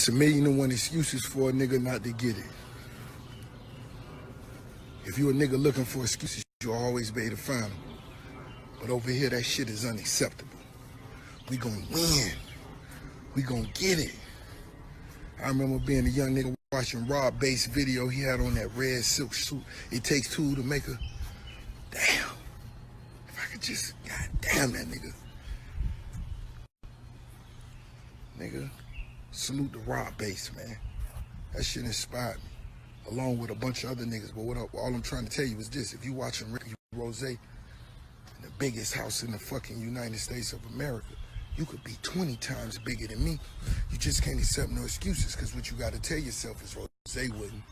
It's 1,000,001 excuses for a nigga not to get it. If you a nigga looking for excuses, you'll always be able to find them. But over here, that shit is unacceptable. We gonna win. We gonna get it. I remember being a young nigga watching Rob Bass video. He had on that red silk suit. It takes two to make a... Damn. If I could just... God damn that nigga. Nigga, salute to Rob Bass, man. That shit inspired me, along with a bunch of other niggas. But all I'm trying to tell you is this. If you watching Ricky Rose in the biggest house in the fucking United States of America, you could be 20 times bigger than me. You just can't accept no excuses, because what you got to tell yourself is Rose wouldn't.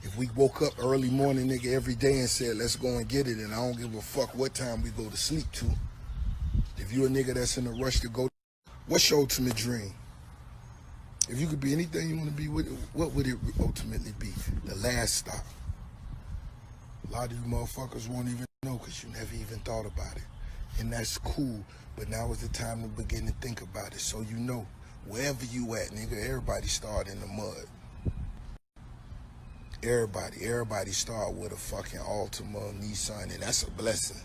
If we woke up early morning, nigga, every day and said, let's go and get it, and I don't give a fuck what time we go to sleep to. If you a nigga that's in a rush to go, what's your ultimate dream? If you could be anything you want to be, what would it ultimately be? The last stop. A lot of you motherfuckers won't even know because you never even thought about it. And that's cool, but now is the time to begin to think about it, so you know, wherever you at, nigga, everybody start in the mud. Everybody start with a fucking Altima, Nissan, and that's a blessing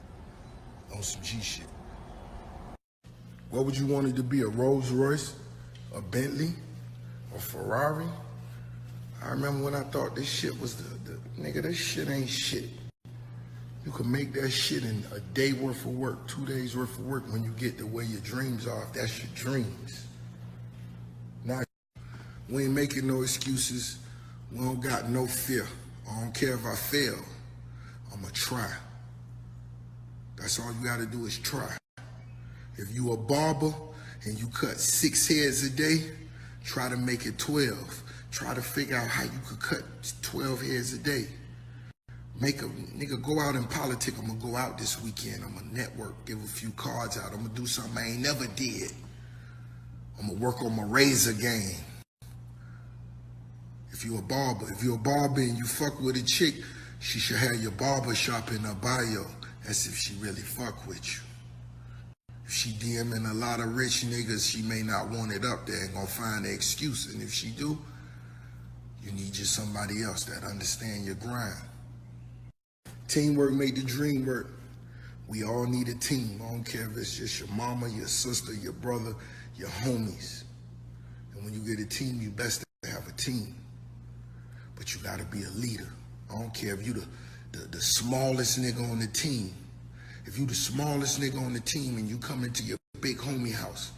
on some G shit. What would you want it to be, a Rolls Royce, a Bentley, a Ferrari? I remember when I thought this shit was nigga, this shit ain't shit. You can make that shit in a day worth of work, 2 days worth of work when you get to where your dreams are, if that's your dreams. Now, we ain't making no excuses. We don't got no fear. I don't care if I fail. I'ma try. That's all you gotta do is try. If you a barber and you cut 6 hairs a day, try to make it 12. Try to figure out how you could cut 12 hairs a day. Make a nigga go out in politics. I'm gonna go out this weekend. I'm gonna network, give a few cards out. I'm gonna do something I ain't never did. I'm gonna work on my razor game. If you're a barber and you fuck with a chick, she should have your barber shop in her bio. That's if she really fuck with you. If she DMing a lot of rich niggas, she may not want it up there and gonna find an excuse. And if she do, you need just somebody else that understand your grind. Teamwork made the dream work. We all need a team. I don't care if it's just your mama, your sister, your brother, your homies. And when you get a team, you best to have a team. But you gotta be a leader. I don't care if you the smallest nigga on the team. If you the smallest nigga on the team and you come into your big homie house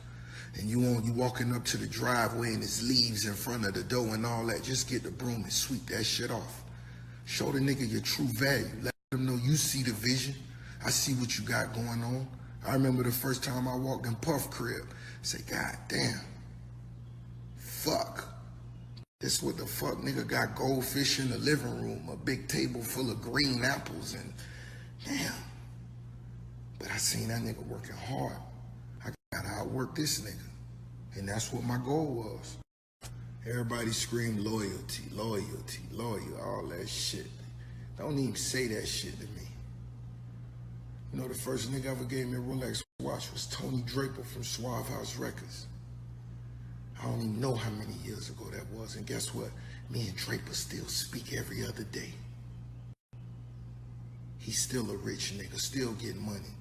and you walking up to the driveway and there's leaves in front of the door and all that, just get the broom and sweep that shit off. Show the nigga your true value. Let them know you see the vision. I see what you got going on. I remember the first time I walked in Puff crib. I said, God damn, fuck. This what the fuck nigga got goldfish in the living room, a big table full of green apples, and damn. But I seen that nigga working hard. I gotta outwork this nigga. And that's what my goal was. Everybody scream loyalty, loyalty, loyal, all that shit. Don't even say that shit to me. You know, the first nigga ever gave me a Rolex watch was Tony Draper from Suave House Records. I don't even know how many years ago that was. And guess what? Me and Draper still speak every other day. He's still a rich nigga, still getting money.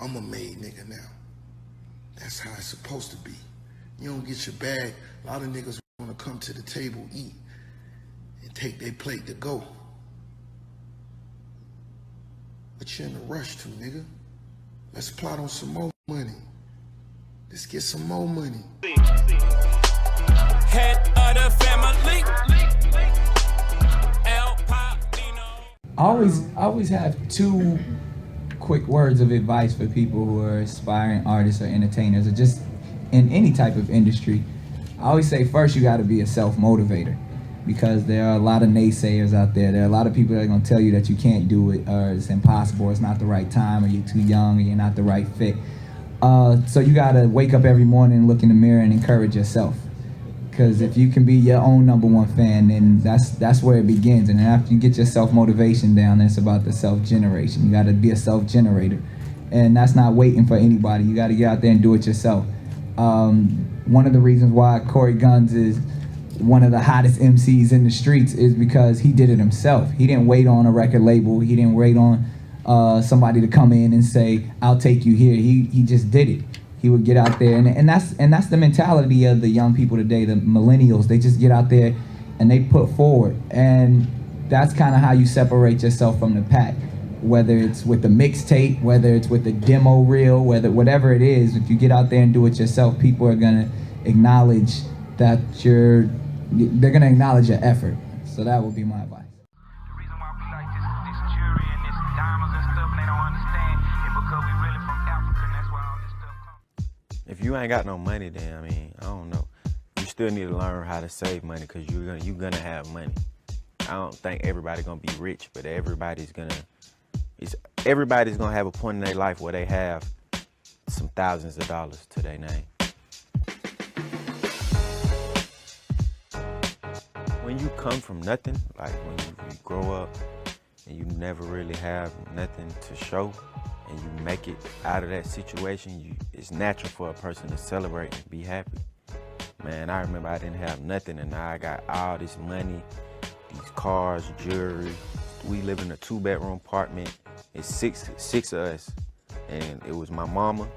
I'm a made nigga now. That's how it's supposed to be. You don't get your bag. A lot of niggas want to come to the table, eat, and take their plate to go. But you're in a rush too, nigga. Let's plot on some more money. Let's get some more money. Head of the family. I always have 2 quick words of advice for people who are aspiring artists or entertainers or just in any type of industry. I always say first you got to be a self-motivator, because there are a lot of naysayers out there. There are a lot of people that are going to tell you that you can't do it, or it's impossible, or it's not the right time, or you're too young, or you're not the right fit. So you got to wake up every morning and look in the mirror and encourage yourself. Because if you can be your own #1 fan, then that's where it begins. And then after you get your self-motivation down, then it's about the self-generation. You got to be a self-generator. And that's not waiting for anybody. You got to get out there and do it yourself. one of the reasons why Corey Guns is one of the hottest MCs in the streets is because he did it himself. He didn't wait on a record label. He didn't wait on somebody to come in and say, I'll take you here. He just did it. He would get out there, and that's the mentality of the young people today, the millennials. They just get out there and they put forward, and that's kind of how you separate yourself from the pack. Whether it's with the mixtape, whether it's with the demo reel, whatever it is, if you get out there and do it yourself, people are gonna acknowledge that they're gonna acknowledge your effort. So that would be my advice. The reason why we like this jewelry and this diamonds and stuff, and they don't understand it because we really from Africa, and that's why all this stuff comes. If you ain't got no money, then I mean, I don't know. You still need to learn how to save money because you're gonna have money. I don't think everybody's gonna be rich, but everybody's gonna have a point in their life where they have some thousands of dollars to their name. When you come from nothing, like when you grow up and you never really have nothing to show and you make it out of that situation, it's natural for a person to celebrate and be happy. Man, I remember I didn't have nothing and now I got all this money, these cars, jewelry. We live in a 2-bedroom apartment. It's six of us. And it was my mama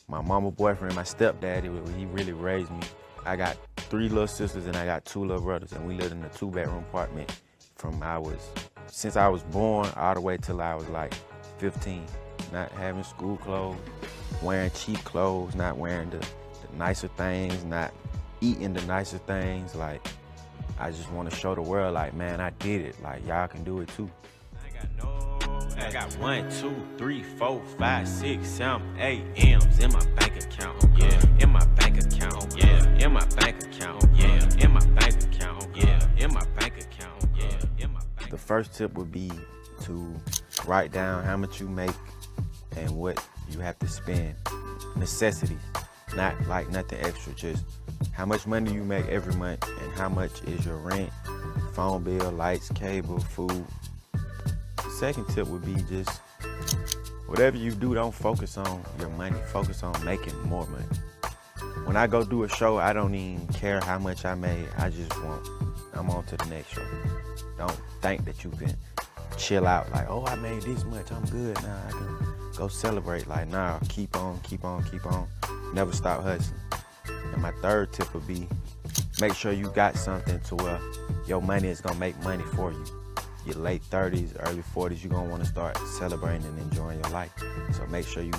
boyfriend, my stepdad. He really raised me. I got 3 little sisters and I got 2 little brothers, and we lived in a 2-bedroom apartment since I was born all the way till I was like 15. Not having school clothes, wearing cheap clothes, not wearing the nicer things, not eating the nicer things. Like, I just want to show the world, like, man, I did it. Like, y'all can do it too. I got 1, 2, 3, 4, 5, 6, 7, 8 M's in my bank account. Yeah, in my bank account. Yeah, in my bank account. Yeah, in my bank account. Yeah, in my bank account. Yeah, in my bank. The first tip would be to write down how much you make and what you have to spend. Necessities, not like nothing extra, just how much money you make every month and how much is your rent, phone bill, lights, cable, food. The second tip would be just whatever you do, don't focus on your money, focus on making more money. When I go do a show, I don't even care how much I made. I'm on to the next show. Don't think that you can chill out like, oh, I made this much, I'm good now, I can go celebrate. Like, nah, keep on. Never stop hustling. And my third tip would be make sure you got something to where your money is gonna make money for you. Your late 30s, early 40s, you're gonna wanna start celebrating and enjoying your life. So make sure you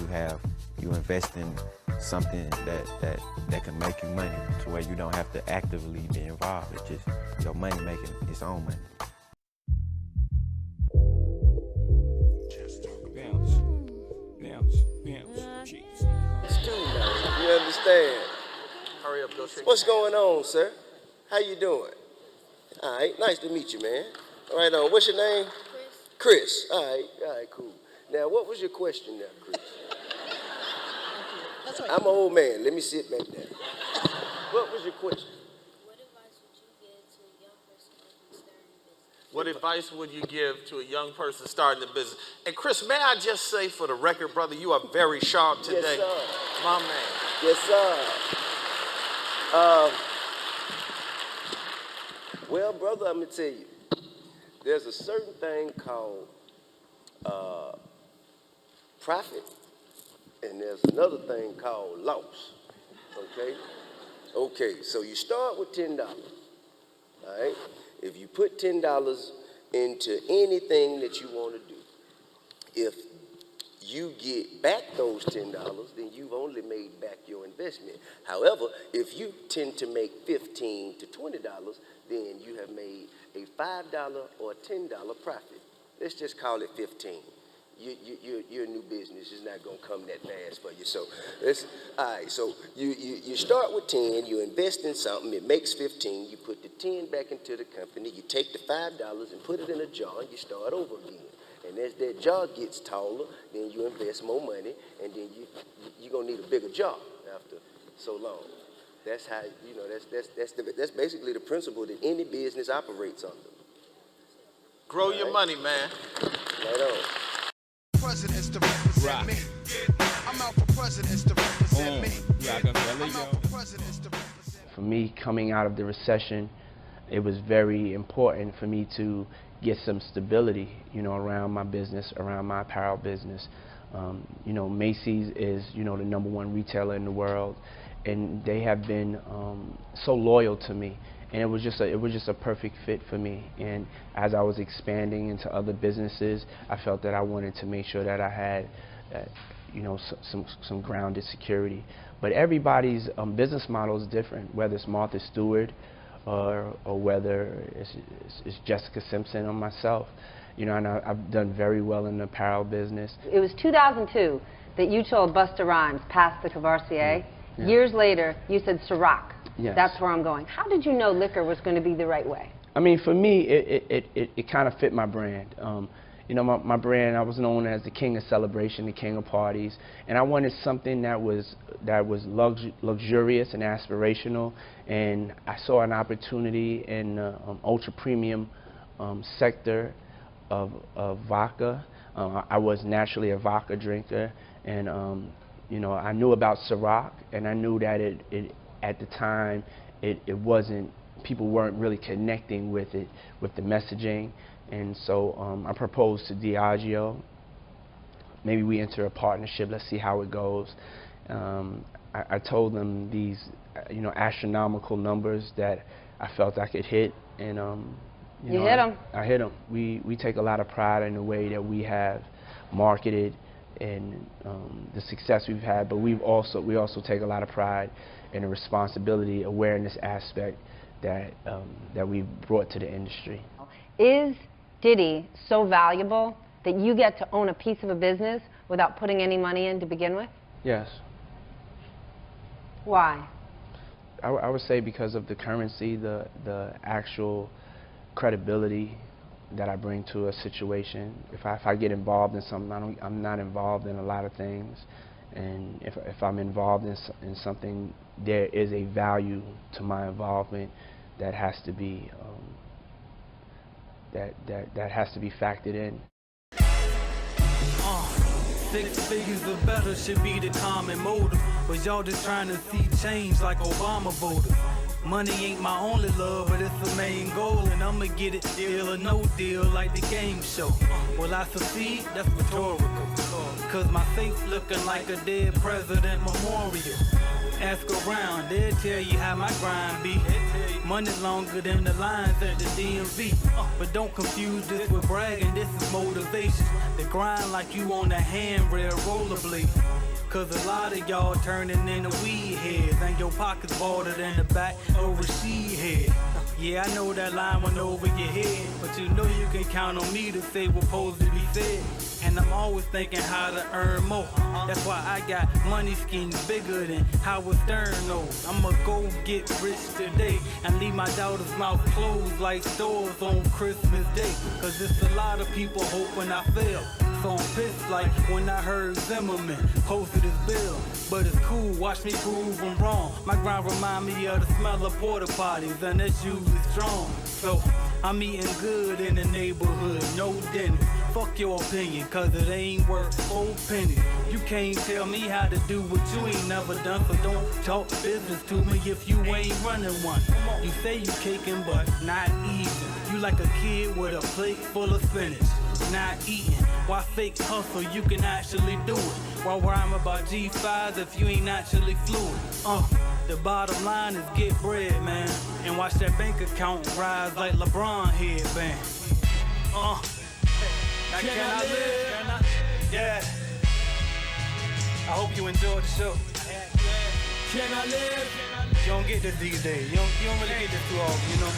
invest in something that can make you money to where you don't have to actively be involved. It's just your money making its own money. You understand? Hurry up, go shake. What's going on, sir? How you doing? All right, nice to meet you, man. All right, what's your name? Chris. All right, cool. Now, what was your question now, Chris? I'm an old man. Let me sit back there. What was your question? What advice would you give to a young person starting the business? And Chris, may I just say for the record, brother, you are very sharp today. Yes, sir. My man. Yes, sir. Well, brother, I'm going to tell you, there's a certain thing called profit, and there's another thing called loss, okay? Okay, so you start with $10, all right? If you put $10 into anything that you want to do, if you get back those $10, then you've only made back your investment. However, if you tend to make $15 to $20, then you have made a $5 or $10 profit. Let's just call it 15. You're a new business. It's not going to come that fast for you. So all right. So you start with 10. You invest in something. It makes 15. You put the 10 back into the company. You take the $5 and put it in a jar, and you start over again. And as that jar gets taller, then you invest more money, and then you're gonna need a bigger jar after so long. That's how that's basically the principle that any business operates under. Grow your money, man. Right on. Presidents to represent me. I'm out for presidents to represent me. I'm out for presidents to represent. For me, coming out of the recession, it was very important for me to get some stability, you know, around my business, around my apparel business. You know, Macy's is, you know, the #1 retailer in the world, and they have been so loyal to me. And it was just a perfect fit for me. And as I was expanding into other businesses, I felt that I wanted to make sure that I had, you know, some grounded security. But everybody's business model is different, whether it's Martha Stewart or whether it's Jessica Simpson or myself. You know, and I've done very well in the apparel business. It was 2002 that you told Busta Rhymes, pass the Courvoisier. Yeah. Years later, you said Ciroc. Yes. That's where I'm going. How did you know liquor was going to be the right way? I mean, for me, it kind of fit my brand. You know, my brand, I was known as the king of celebration, the king of parties, and I wanted something that was luxurious and aspirational, and I saw an opportunity in the ultra premium sector of vodka. I was naturally a vodka drinker, and you know, I knew about Ciroc, and I knew that at the time it wasn't, people weren't really connecting with it, with the messaging. And so I proposed to Diageo. Maybe we enter a partnership, let's see how it goes. I told them these, you know, astronomical numbers that I felt I could hit, and you know, hit them. I hit them. We take a lot of pride in the way that we have marketed and the success we've had, but we also take a lot of pride in the responsibility, awareness aspect that we've brought to the industry. Is Diddy so valuable that you get to own a piece of a business without putting any money in to begin with? Yes. Why? I would say because of the currency, the actual credibility that I bring to a situation. If I get involved in something, I'm not involved in a lot of things, and if I'm involved in something, there is a value to my involvement that has to be that has to be factored in. 6 figures or better should be the common motive, but y'all just trying to see change like Obama voters. Money ain't my only love, but it's the main goal, and I'ma get it deal or no deal like the game show. Will I succeed? That's rhetorical, cause my face looking like a dead president memorial. Ask around, they'll tell you how my grind be. Money longer than the lines at the DMV. But don't confuse this with bragging, this is motivation. The grind like you on a handrail rollerblade. Cause a lot of y'all turning into weed heads, and your pockets bolted in the back over she head. Yeah, I know that line went over your head, but you know you can count on me to say what's supposed to be said. And I'm always thinking how to earn more. That's why I got money schemes bigger than Howard Stern knows. I'ma go get rich today and leave my daughter's mouth closed like stores on Christmas Day. Cause it's a lot of people hoping I fail. So I'm pissed like when I heard Zimmerman posted his bill. But it's cool, watch me prove I'm wrong. My grind remind me of the smell of porta potties, and that's usually strong. So I'm eating good in the neighborhood, no dentist. Fuck your opinion, cause it ain't worth 4 pennies. You can't tell me how to do what you ain't never done, so don't talk business to me if you ain't running one. You say you caking, but not eating. You like a kid with a plate full of spinach, not eating. Why fake hustle, you can actually do it. Why rhyme about G5s if you ain't actually fluid? The bottom line is get bread, man, and watch that bank account rise like LeBron headband. Now can I live? Yeah. I hope you enjoyed the show. Can I live? You don't get this these days. You don't really get this too often, you know?